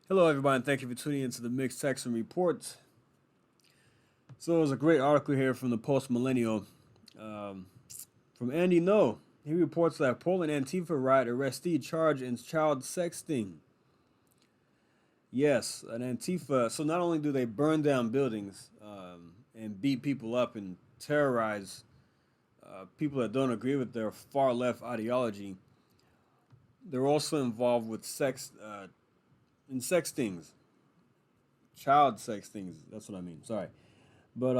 Hello, everybody, and thank you for tuning into the Mixed Texan Report. So, it was a great article here from the Post Millennial um, from Andy No. He reports that Portland Antifa riot arrestee charged in child sexting. Yes, an Antifa. So, not only do they burn down buildings and beat people up and terrorize people that don't agree with their far left ideology, they're also involved with in sex things, child sex things. That's what I mean. Sorry. But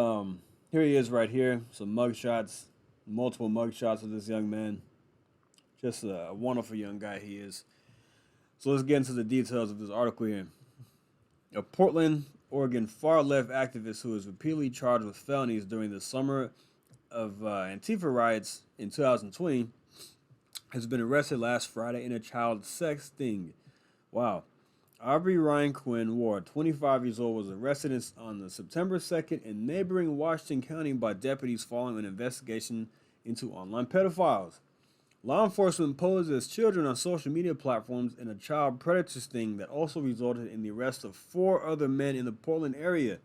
here he is right here. Some mugshots, multiple mugshots of this young man. Just a wonderful young guy he is. So let's get into the details of this article here. A Portland, Oregon far left activist who was repeatedly charged with felonies during the summer of Antifa riots in 2020 has been arrested last Friday in a child sex sting. Wow. Aubrey Ryan Quinn Ward, 25 years old, was arrested on the September 2nd in neighboring Washington County by deputies following an investigation into online pedophiles. Law enforcement posed as children on social media platforms in a child predator sting that also resulted in the arrest of four other men in the Portland area.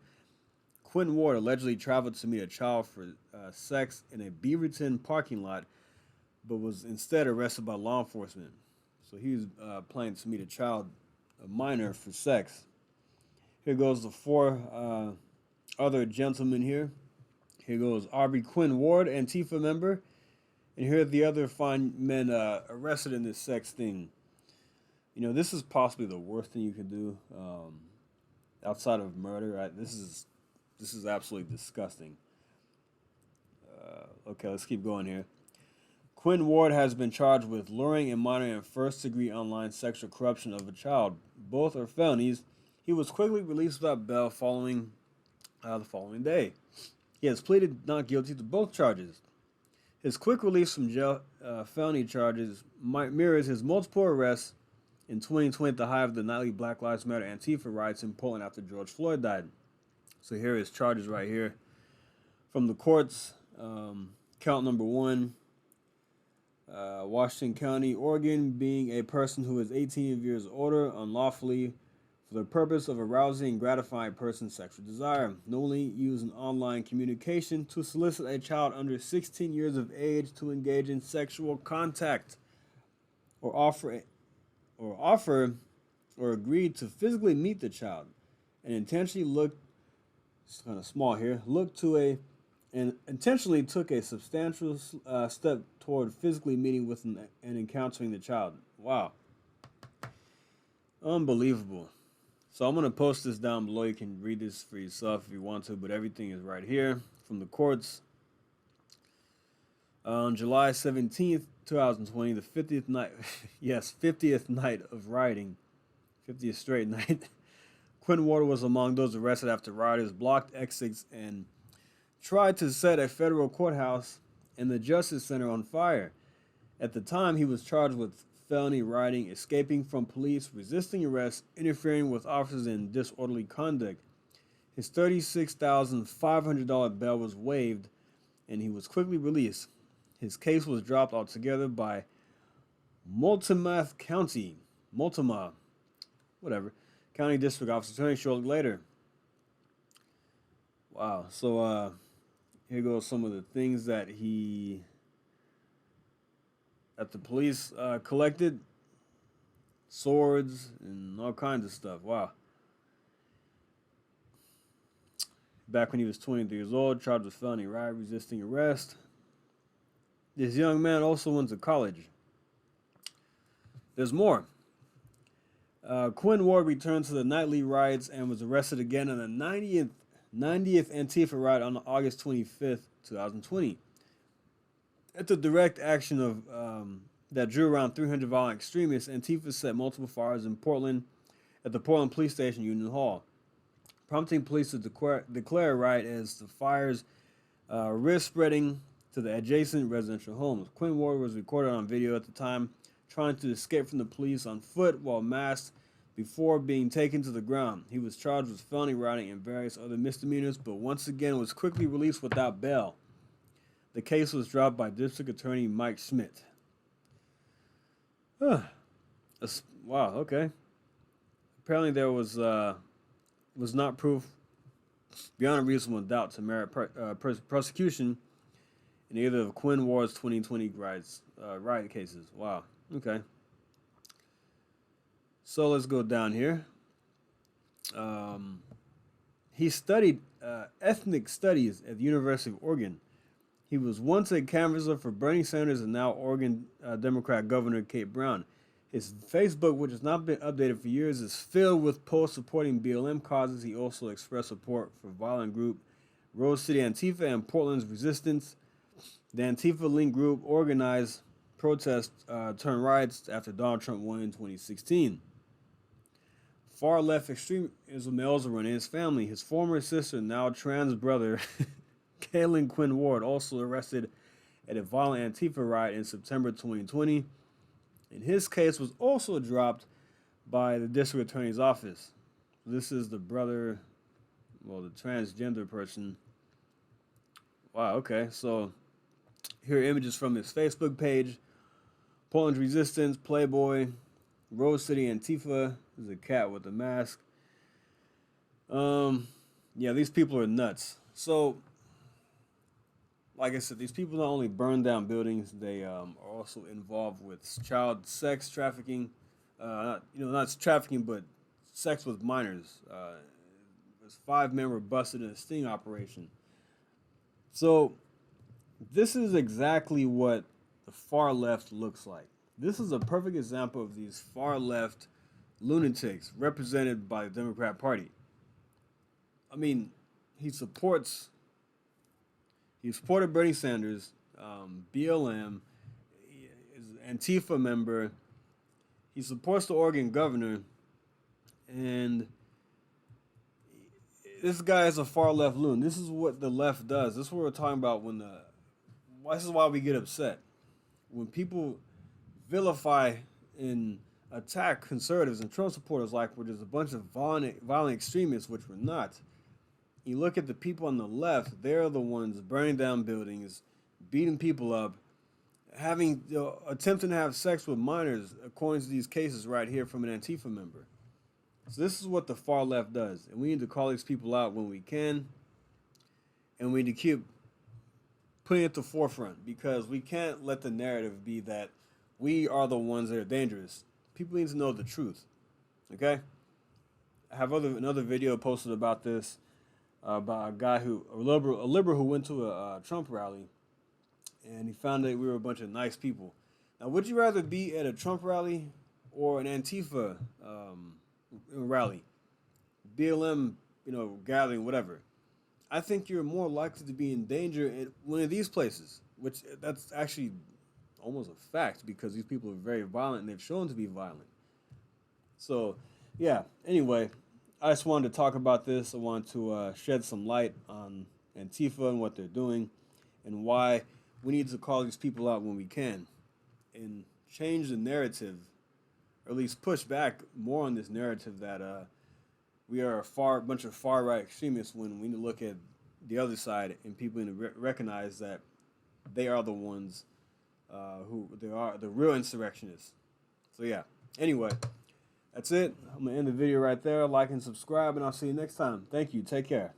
Quinn Ward allegedly traveled to meet a child for sex in a Beaverton parking lot, but was instead arrested by law enforcement. So he was planning to meet a minor, for sex. Here goes the four other gentlemen here. Here goes Aubrey Quinn Ward, Antifa member. And here are the other fine men arrested in this sex thing. You know, this is possibly the worst thing you could do outside of murder. Right? This is absolutely disgusting. Okay, let's keep going here. Quinn Ward has been charged with luring a minor in first-degree online sexual corruption of a child. Both are felonies. He was quickly released without bail the following day. He has pleaded not guilty to both charges. His quick release from jail felony charges mirrors his multiple arrests in 2020 at the height of the nightly Black Lives Matter Antifa riots in Portland after George Floyd died. So here are his charges right here from the courts. Count number one. Washington County, Oregon, being a person who is 18 years older unlawfully for the purpose of arousing and gratifying a person's sexual desire. Knowingly using online communication to solicit a child under 16 years of age to engage in sexual contact or offer or agree to physically meet the child and intentionally it's kind of small here, and intentionally took a substantial step toward physically meeting with and encountering the child. Wow. Unbelievable. So I'm going to post this down below. You can read this for yourself if you want to, but everything is right here from the courts. On July 17th, 2020, the 50th night, yes, 50th night of rioting, 50th straight night, Quinn Ward was among those arrested after rioters blocked exits and tried to set a federal courthouse and the Justice Center on fire. At the time, he was charged with felony rioting, escaping from police, resisting arrest, interfering with officers, and disorderly conduct. His $36,500 bail was waived, and he was quickly released. His case was dropped altogether by Multnomah, whatever, County District Office Attorney shortly later. Wow. So here goes some of the things that the police collected: swords and all kinds of stuff. Wow. Back when he was 23 years old, charged with felony riot, resisting arrest. This young man also went to college. There's more. Quinn Ward returned to the nightly riots and was arrested again on the 90th Antifa riot on August 25th, 2020. At the direct action of that drew around 300 violent extremists, Antifa set multiple fires in Portland at the Portland Police Station Union Hall, prompting police to declare a riot as the fires risk spreading to the adjacent residential homes. Quinn Ward was recorded on video at the time trying to escape from the police on foot while masked before being taken to the ground. He was charged with felony rioting and various other misdemeanors, but once again was quickly released without bail. The case was dropped by District Attorney Mike Schmidt. Wow, okay. apparently there was not proof beyond a reasonable doubt to merit prosecution in either of Quinn Ward's 2020 riot cases. Wow. Okay. So let's go down here. He studied ethnic studies at the University of Oregon. He was once a canvasser for Bernie Sanders and now Oregon Democrat Governor Kate Brown. His Facebook, which has not been updated for years, is filled with posts supporting BLM causes. He also expressed support for violent group Rose City Antifa and Portland's resistance. The Antifa-linked group organized protests turned riots after Donald Trump won in 2016. Far-left extremism may also run in his family. His former sister, now trans brother, Kaylin Quinn Ward, also arrested at a violent Antifa riot in September 2020. And his case was also dropped by the district attorney's office. This is the brother, well, the transgender person. Wow, okay. So here are images from his Facebook page. Portland's Resistance, Playboy, Rose City Antifa. There's a cat with a mask. Yeah, these people are nuts. So, like I said, these people not only burn down buildings, they are also involved with child sex trafficking. Not trafficking, but sex with minors. 5 men were busted in a sting operation. So, this is exactly what the far left looks like. This is a perfect example of these far left lunatics represented by the Democrat Party. I mean, he supported Bernie Sanders, BLM, is an Antifa member. He supports the Oregon governor, and this guy is a far left loon. This is what the left does. This is what we're talking about this is why we get upset. When people vilify and attack conservatives and Trump supporters like we're just a bunch of violent extremists, which we're not. You look at the people on the left, they're the ones burning down buildings, beating people up, attempting to have sex with minors, according to these cases right here from an Antifa member. So this is what the far left does, and we need to call these people out when we can, and we need to keep putting it at the forefront, because we can't let the narrative be that we are the ones that are dangerous. People need to know the truth. Okay? I have another video posted about this, about a guy a liberal who went to a Trump rally, and he found that we were a bunch of nice people. Now, would you rather be at a Trump rally or an Antifa rally, BLM, gathering, whatever? I think you're more likely to be in danger at one of these places, which that's actually almost a fact, because these people are very violent and they've shown to be violent. So, yeah, anyway, I just wanted to talk about this. I want to shed some light on Antifa and what they're doing and why we need to call these people out when we can and change the narrative, or at least push back more on this narrative that we are a bunch of far-right extremists, when we need to look at the other side and people need to recognize that they are the ones who they are the real insurrectionists. So yeah, anyway, that's it. I'm going to end the video right there. Like and subscribe, and I'll see you next time. Thank you. Take care.